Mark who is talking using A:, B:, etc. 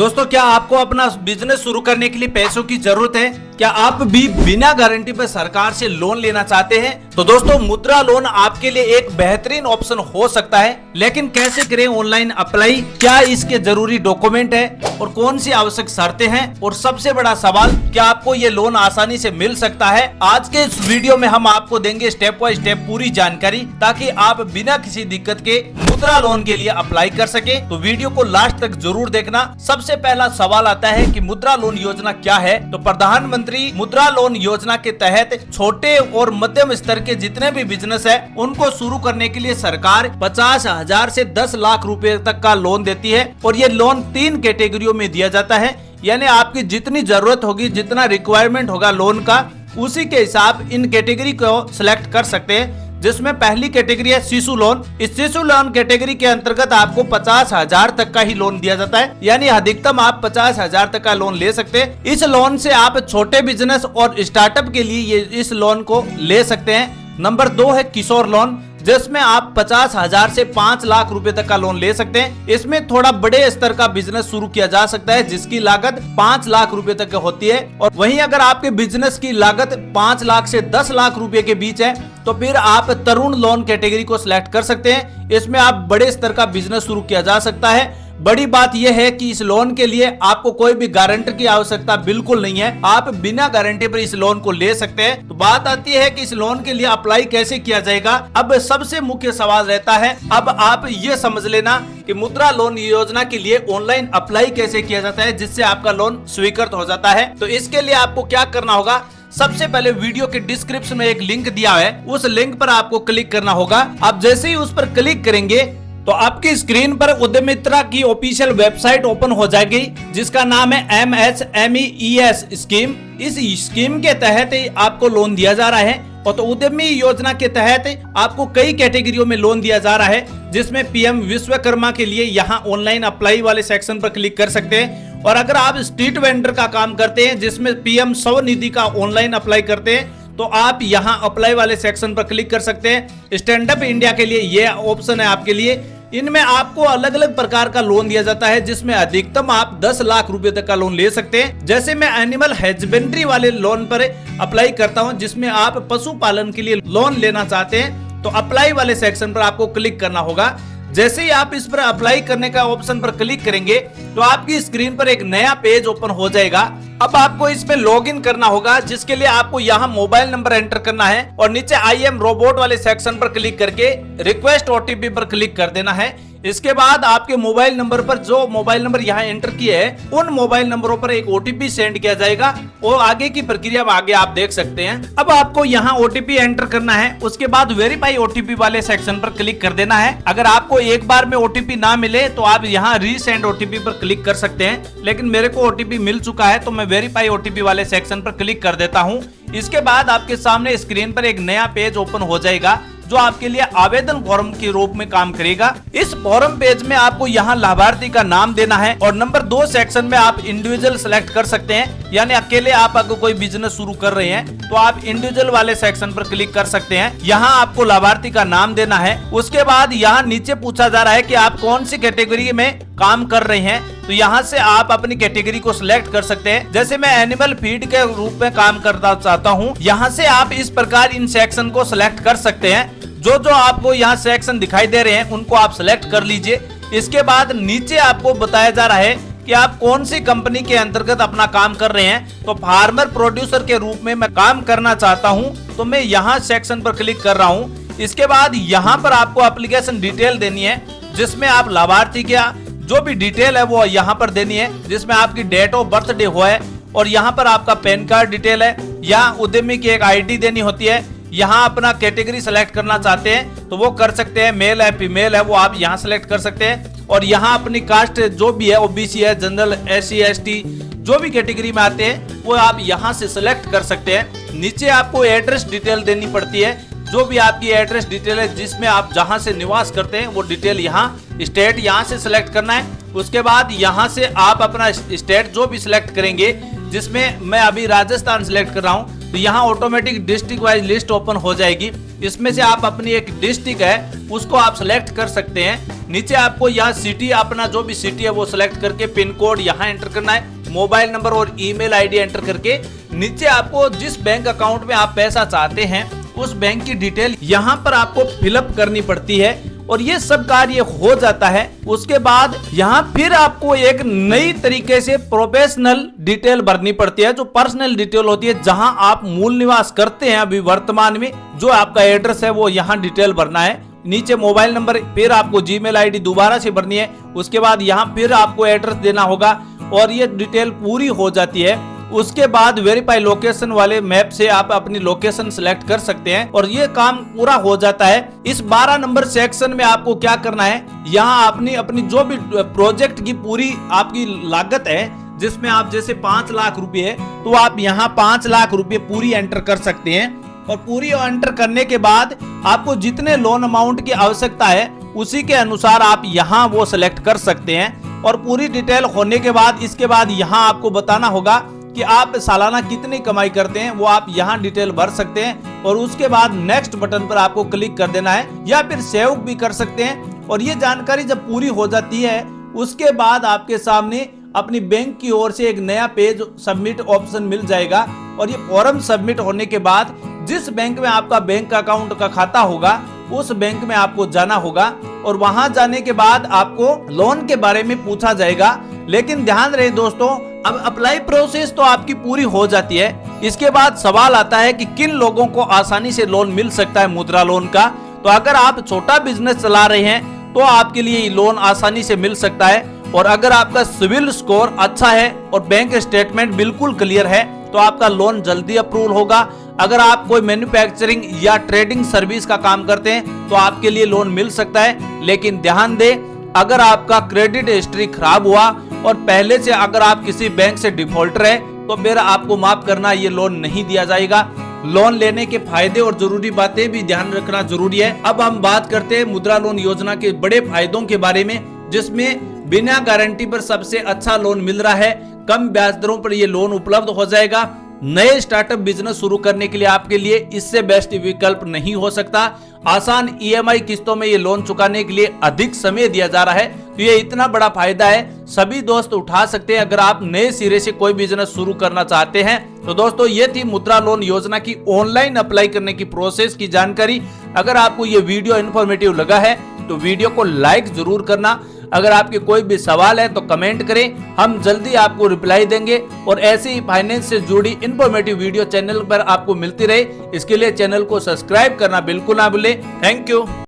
A: दोस्तों, क्या आपको अपना बिजनेस शुरू करने के लिए पैसों की जरूरत है? क्या आप भी बिना गारंटी पर सरकार से लोन लेना चाहते हैं? तो दोस्तों, मुद्रा लोन आपके लिए एक बेहतरीन ऑप्शन हो सकता है। लेकिन कैसे करें ऑनलाइन अप्लाई? क्या इसके जरूरी डॉक्यूमेंट है और कौन सी आवश्यक शर्तें हैं? और सबसे बड़ा सवाल, क्या आपको ये लोन आसानी से मिल सकता है? आज के इस वीडियो में हम आपको देंगे स्टेप बाय स्टेप पूरी जानकारी, ताकि आप बिना किसी दिक्कत के मुद्रा लोन के लिए अप्लाई कर सके। तो वीडियो को लास्ट तक जरूर देखना। सबसे पहला सवाल आता है कि मुद्रा लोन योजना क्या है? तो प्रधानमंत्री मुद्रा लोन योजना के तहत छोटे और मध्यम स्तर के जितने भी बिजनेस है, उनको शुरू करने के लिए सरकार 50,000 से 10 लाख रुपए तक का लोन देती है। और ये लोन 3 कैटेगरियों में दिया जाता है, यानी आपकी जितनी जरूरत होगी, जितना रिक्वायरमेंट होगा लोन का, उसी के हिसाब इन कैटेगरी को सिलेक्ट कर सकते हैं। जिसमें पहली कैटेगरी है शिशु लोन। इस शिशु लोन कैटेगरी के अंतर्गत आपको 50,000 तक का ही लोन दिया जाता है, यानी अधिकतम आप 50,000 तक का लोन ले सकते हैं। इस लोन से आप छोटे बिजनेस और स्टार्टअप के लिए ये इस लोन को ले सकते हैं। नंबर 2 है किशोर लोन, जिसमें आप 50,000 से 5 लाख रुपए तक का लोन ले सकते हैं। इसमें थोड़ा बड़े स्तर का बिजनेस शुरू किया जा सकता है, जिसकी लागत 5 लाख रुपए तक होती है। और वहीं अगर आपके बिजनेस की लागत 5 लाख से 10 लाख रुपए के बीच है, तो फिर आप तरुण लोन कैटेगरी को सिलेक्ट कर सकते हैं। इसमें आप बड़े स्तर का बिजनेस शुरू किया जा सकता है। बड़ी बात यह है कि इस लोन के लिए आपको कोई भी गारंटर की आवश्यकता बिल्कुल नहीं है। आप बिना गारंटी पर इस लोन को ले सकते हैं। तो बात आती है कि इस लोन के लिए अप्लाई कैसे किया जाएगा। अब सबसे मुख्य सवाल रहता है, अब आप ये समझ लेना कि मुद्रा लोन योजना के लिए ऑनलाइन अप्लाई कैसे किया जाता है, जिससे आपका लोन स्वीकृत हो जाता है। तो इसके लिए आपको क्या करना होगा? सबसे पहले वीडियो के डिस्क्रिप्शन में एक लिंक दिया है, उस लिंक पर आपको क्लिक करना होगा। आप जैसे ही उस पर क्लिक करेंगे तो आपकी स्क्रीन पर उद्यमिता की ऑफिशियल वेबसाइट ओपन हो जाएगी, जिसका नाम है MSMES स्कीम। इस स्कीम के तहत आपको लोन दिया जा रहा है। और तो उद्यमी योजना के तहत आपको कई कैटेगरियों में लोन दिया जा रहा है, जिसमें PM विश्वकर्मा के लिए यहाँ ऑनलाइन अप्लाई वाले सेक्शन पर क्लिक कर सकते हैं। और अगर आप स्ट्रीट वेंडर का काम करते हैं, जिसमें PM स्वनिधि का ऑनलाइन अप्लाई करते हैं, तो आप यहाँ अप्लाई वाले सेक्शन पर क्लिक कर सकते हैं। स्टैंड अप इंडिया के लिए ये ऑप्शन है आपके लिए। इनमें आपको अलग अलग प्रकार का लोन दिया जाता है, जिसमें अधिकतम आप 10 लाख रुपए तक का लोन ले सकते हैं। जैसे मैं एनिमल हस्बेंड्री वाले लोन पर अप्लाई करता हूं, जिसमें आप पशुपालन के लिए लोन लेना चाहते हैं, तो अप्लाई वाले सेक्शन पर आपको क्लिक करना होगा। जैसे ही आप इस पर अप्लाई करने का ऑप्शन पर क्लिक करेंगे, तो आपकी स्क्रीन पर एक नया पेज ओपन हो जाएगा। अब आपको इसमें लॉगिन करना होगा, जिसके लिए आपको यहाँ मोबाइल नंबर एंटर करना है और नीचे आई एम रोबोट वाले सेक्शन पर क्लिक करके रिक्वेस्ट OTP पर क्लिक कर देना है। इसके बाद आपके मोबाइल नंबर पर, जो मोबाइल नंबर यहाँ एंटर किए हैं, उन मोबाइल नंबरों पर एक OTP सेंड किया जाएगा और आगे की प्रक्रिया आगे आप देख सकते हैं। अब आपको यहाँ OTP एंटर करना है। उसके बाद वेरीफाई OTP वाले सेक्शन पर क्लिक कर देना है। अगर आपको एक बार में OTP ना मिले, तो आप यहाँ रीसेंड OTP पर क्लिक कर सकते हैं। लेकिन मेरे को OTP मिल चुका है, तो मैं वेरीफाई OTP वाले सेक्शन पर क्लिक कर देता हूँ। इसके बाद आपके सामने स्क्रीन पर एक नया पेज ओपन हो जाएगा, जो आपके लिए आवेदन फॉर्म के रूप में काम करेगा। इस फॉर्म पेज में आपको यहाँ लाभार्थी का नाम देना है और नंबर 2 सेक्शन में आप इंडिविजुअल सेलेक्ट कर सकते हैं, यानी अकेले आप अगर कोई बिजनेस शुरू कर रहे हैं, तो आप इंडिविजुअल वाले सेक्शन पर क्लिक कर सकते हैं। यहाँ आपको लाभार्थी का नाम देना है। उसके बाद यहाँ नीचे पूछा जा रहा है कि आप कौन सी कैटेगरी में काम कर रहे हैं, तो यहाँ से आप अपनी कैटेगरी को सिलेक्ट कर सकते हैं। जैसे मैं एनिमल फीड के रूप में काम करना चाहता हूँ, यहाँ से आप इस प्रकार इन सेक्शन को सिलेक्ट कर सकते हैं। जो जो आपको यहाँ सेक्शन दिखाई दे रहे हैं, उनको आप सिलेक्ट कर लीजिए। इसके बाद नीचे आपको बताया जा रहा है कि आप कौन सी कंपनी के अंतर्गत अपना काम कर रहे हैं। तो फार्मर प्रोड्यूसर के रूप में मैं काम करना चाहता हूं, तो मैं यहाँ सेक्शन पर क्लिक कर रहा हूं। इसके बाद यहाँ पर आपको एप्लीकेशन डिटेल देनी है, जिसमें आप लाभार्थी का जो भी डिटेल है वो यहाँ पर देनी है, जिसमें आपकी डेट ऑफ बर्थडे हुआ है और यहाँ पर आपका पैन कार्ड डिटेल है। यहाँ उद्यमी की एक ID देनी होती है। यहाँ अपना कैटेगरी सेलेक्ट करना चाहते हैं तो वो कर सकते हैं, मेल है फीमेल है, वो आप यहाँ सेलेक्ट कर सकते हैं। और यहाँ अपनी कास्ट जो भी है, OBC है, जनरल, SC ST, जो भी कैटेगरी में आते हैं, वो आप यहाँ से सिलेक्ट कर सकते हैं। नीचे आपको एड्रेस डिटेल देनी पड़ती है, जो भी आपकी एड्रेस डिटेल है, जिसमें आप जहाँ से निवास करते हैं, वो डिटेल यहाँ, स्टेट यहाँ से सिलेक्ट करना है। उसके बाद यहाँ से आप अपना स्टेट जो भी सिलेक्ट करेंगे, जिसमें मैं अभी राजस्थान सिलेक्ट कर रहा हूँ, तो यहाँ automatic district wise list open हो जाएगी। इसमें से आप अपनी एक डिस्ट्रिक्ट है उसको आप सिलेक्ट कर सकते हैं। नीचे आपको यहाँ सिटी, अपना जो भी सिटी है वो सिलेक्ट करके पिन कोड यहाँ एंटर करना है, मोबाइल नंबर और ईमेल आईडी एंटर करके नीचे आपको जिस बैंक अकाउंट में आप पैसा चाहते हैं उस बैंक की डिटेल यहाँ पर आपको फिलअप करनी पड़ती है और ये सब कार्य हो जाता है। उसके बाद यहाँ फिर आपको एक नई तरीके से प्रोफेशनल डिटेल भरनी पड़ती है, जो पर्सनल डिटेल होती है, जहां आप मूल निवास करते हैं अभी वर्तमान में, जो आपका एड्रेस है वो यहाँ डिटेल भरना है। नीचे मोबाइल नंबर, फिर आपको जीमेल आईडी दोबारा से भरनी है। उसके बाद यहाँ फिर आपको एड्रेस देना होगा और ये डिटेल पूरी हो जाती है। उसके बाद वेरीफाई लोकेशन वाले मैप से आप अपनी लोकेशन सिलेक्ट कर सकते हैं और ये काम पूरा हो जाता है। इस 12 नंबर सेक्शन में आपको क्या करना है, यहाँ अपनी जो भी प्रोजेक्ट की पूरी आपकी लागत है, जिसमें आप जैसे 5 लाख रुपए है तो आप यहाँ 5 लाख रुपए पूरी एंटर कर सकते हैं और पूरी एंटर करने के बाद आपको जितने लोन अमाउंट की आवश्यकता है उसी के अनुसार आप यहाँ वो सिलेक्ट कर सकते हैं। और पूरी डिटेल होने के बाद इसके बाद यहाँ आपको बताना होगा कि आप सालाना कितनी कमाई करते हैं, वो आप यहाँ डिटेल भर सकते हैं और उसके बाद नेक्स्ट बटन पर आपको क्लिक कर देना है या फिर सेव भी कर सकते हैं। और ये जानकारी जब पूरी हो जाती है उसके बाद आपके सामने अपनी बैंक की ओर से एक नया पेज सबमिट ऑप्शन मिल जाएगा और ये फॉर्म सबमिट होने के बाद जिस बैंक में आपका बैंक अकाउंट का खाता होगा उस बैंक में आपको जाना होगा और वहां जाने के बाद आपको लोन के बारे में पूछा जाएगा। लेकिन ध्यान रहे दोस्तों, अब अप्लाई प्रोसेस तो आपकी पूरी हो जाती है, इसके बाद सवाल आता है कि किन लोगों को आसानी से लोन मिल सकता है मुद्रा लोन का। तो अगर आप छोटा बिजनेस चला रहे हैं तो आपके लिए लोन आसानी से मिल सकता है और अगर आपका सिविल स्कोर अच्छा है और बैंक स्टेटमेंट बिल्कुल क्लियर है तो आपका लोन जल्दी अप्रूव होगा। अगर आप कोई मैन्युफैक्चरिंग या ट्रेडिंग सर्विस का काम करते हैं तो आपके लिए लोन मिल सकता है। लेकिन ध्यान दें, अगर आपका क्रेडिट हिस्ट्री खराब हुआ और पहले से अगर आप किसी बैंक से डिफॉल्टर है तो फिर आपको माफ करना, ये लोन नहीं दिया जाएगा। लोन लेने के फायदे और जरूरी बातें भी ध्यान रखना जरूरी है। अब हम बात करते हैं मुद्रा लोन योजना के बड़े फायदों के बारे में, जिसमें बिना गारंटी पर सबसे अच्छा लोन मिल रहा है। कम ब्याज दरों पर यह लोन उपलब्ध हो जाएगा। नए स्टार्टअप बिजनेस शुरू करने के लिए आपके लिए इससे बेस्ट विकल्प नहीं हो सकता। आसान ईएमआई किस्तों में ये लोन चुकाने के लिए अधिक समय दिया जा रहा है, तो ये इतना बड़ा फायदा है, सभी दोस्त उठा सकते हैं अगर आप नए सिरे से कोई बिजनेस शुरू करना चाहते हैं। तो दोस्तों ये थी मुद्रा लोन योजना की ऑनलाइन अप्लाई करने की प्रोसेस की जानकारी। अगर आपको ये वीडियो इन्फॉर्मेटिव लगा है तो वीडियो को लाइक जरूर करना। अगर आपके कोई भी सवाल है तो कमेंट करें, हम जल्दी आपको रिप्लाई देंगे और ऐसे ही फाइनेंस से जुड़ी इन्फॉर्मेटिव वीडियो चैनल पर आपको मिलती रहे, इसके लिए चैनल को सब्सक्राइब करना बिल्कुल ना भूलें। Thank you.